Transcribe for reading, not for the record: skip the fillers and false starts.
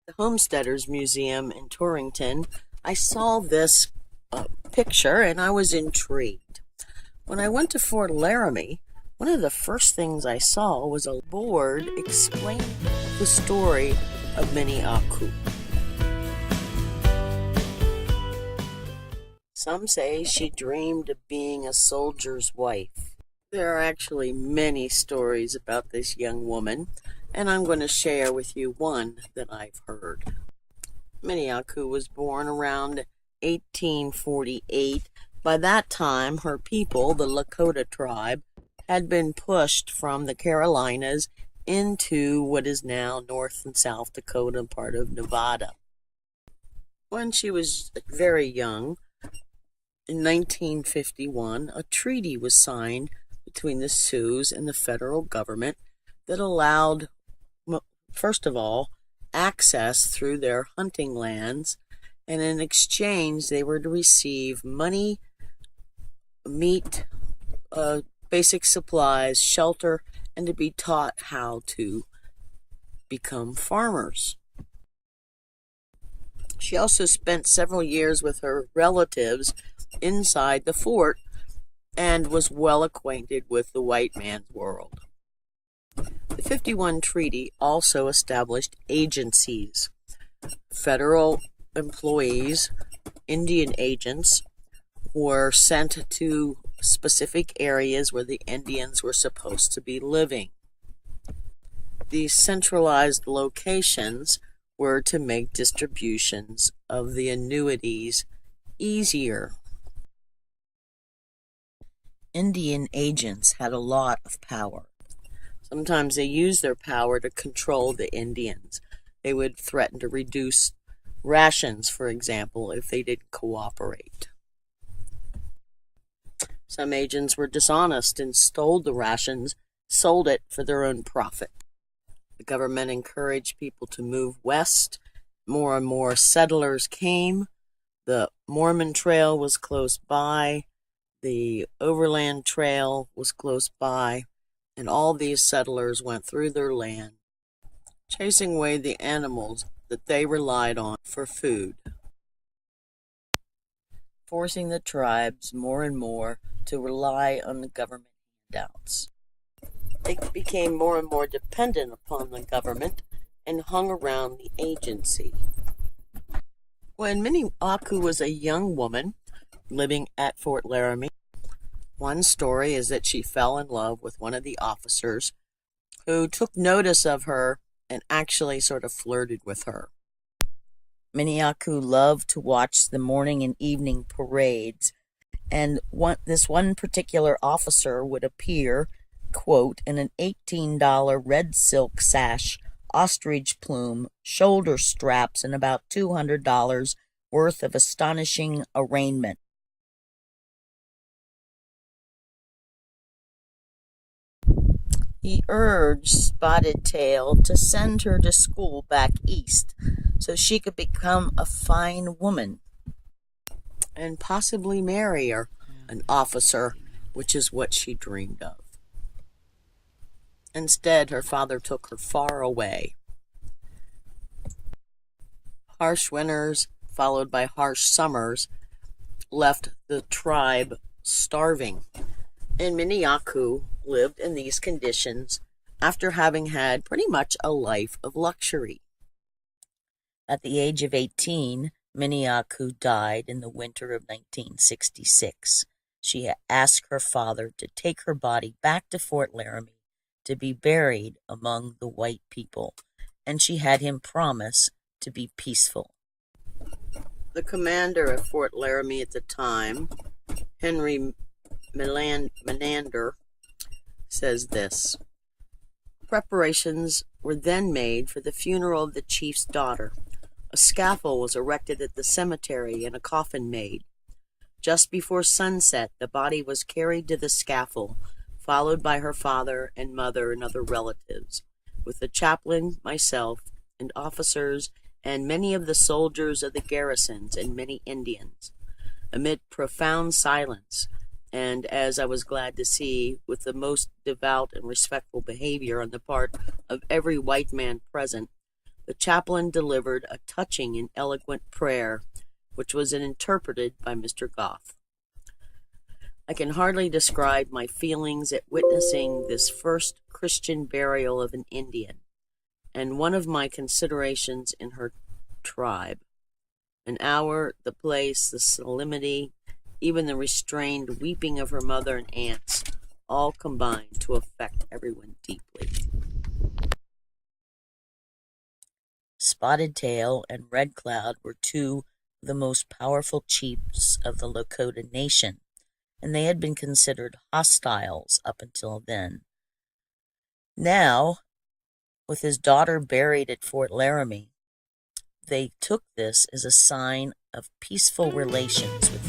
the Homesteaders Museum in Torrington, I saw this picture and I was intrigued. When I went to Fort Laramie, one of the first things I saw was a board explaining the story of Mini-Akuwin. Some say she dreamed of being a soldier's wife. There are actually many stories about this young woman, and I'm going to share with you one that I've heard. Mini-Akuwin was born around 1848. By that time, her people, the Lakota tribe, had been pushed from the Carolinas into what is now North and South Dakota and part of Nevada. When she was very young, in 1951, a treaty was signed between the Sioux and the federal government that allowed, first of all, access through their hunting lands, and in exchange they were to receive money, meat, basic supplies, shelter, and to be taught how to become farmers. She also spent several years with her relatives inside the fort and was well acquainted with the white man's world. The 51 Treaty also established agencies. Federal employees, Indian agents, were sent to specific areas where the Indians were supposed to be living. These centralized locations were to make distributions of the annuities easier. Indian agents had a lot of power. Sometimes they used their power to control the Indians. They would threaten to reduce rations, for example, if they didn't cooperate. Some agents were dishonest and stole the rations, sold it for their own profit. The government encouraged people to move west. More and more settlers came. The Mormon Trail was close by. The Overland Trail was close by. And all these settlers went through their land, chasing away the animals that they relied on for food, forcing the tribes more and more to rely on the government handouts. They became more and more dependent upon the government and hung around the agency. When Mini-Akuwin was a young woman living at Fort Laramie, one story is that she fell in love with one of the officers who took notice of her and actually sort of flirted with her. Mini-Akuwin loved to watch the morning and evening parades, and this one particular officer would appear, quote, in an $18 red silk sash, ostrich plume, shoulder straps, and about $200 worth of astonishing arraignment. He urged Spotted Tail to send her to school back east so she could become a fine woman and possibly marry an officer, which is what she dreamed of. Instead, her father took her far away. Harsh winters, followed by harsh summers, left the tribe starving, and Mini-Akuwin lived in these conditions after having had pretty much a life of luxury. At the age of 18, Mini-Akuwin died in the winter of 1966. She asked her father to take her body back to Fort Laramie to be buried among the white people, and she had him promise to be peaceful. The commander of Fort Laramie at the time, Henry Menander, says this: preparations were then made for the funeral of the chief's daughter. A scaffold was erected at the cemetery and a coffin made. Just before sunset, the body was carried to the scaffold, followed by her father and mother and other relatives, with the chaplain, myself, and officers, and many of the soldiers of the garrisons and many Indians. Amid profound silence, and as I was glad to see, with the most devout and respectful behavior on the part of every white man present, the chaplain delivered a touching and eloquent prayer, which was interpreted by Mr. Goff. I can hardly describe my feelings at witnessing this first Christian burial of an Indian, and one of my considerations in her tribe. An hour, the place, the solemnity, even the restrained weeping of her mother and aunts, all combined to affect everyone deeply. Spotted Tail and Red Cloud were two of the most powerful chiefs of the Lakota nation, and they had been considered hostiles up until then. Now, with his daughter buried at Fort Laramie, they took this as a sign of peaceful relations with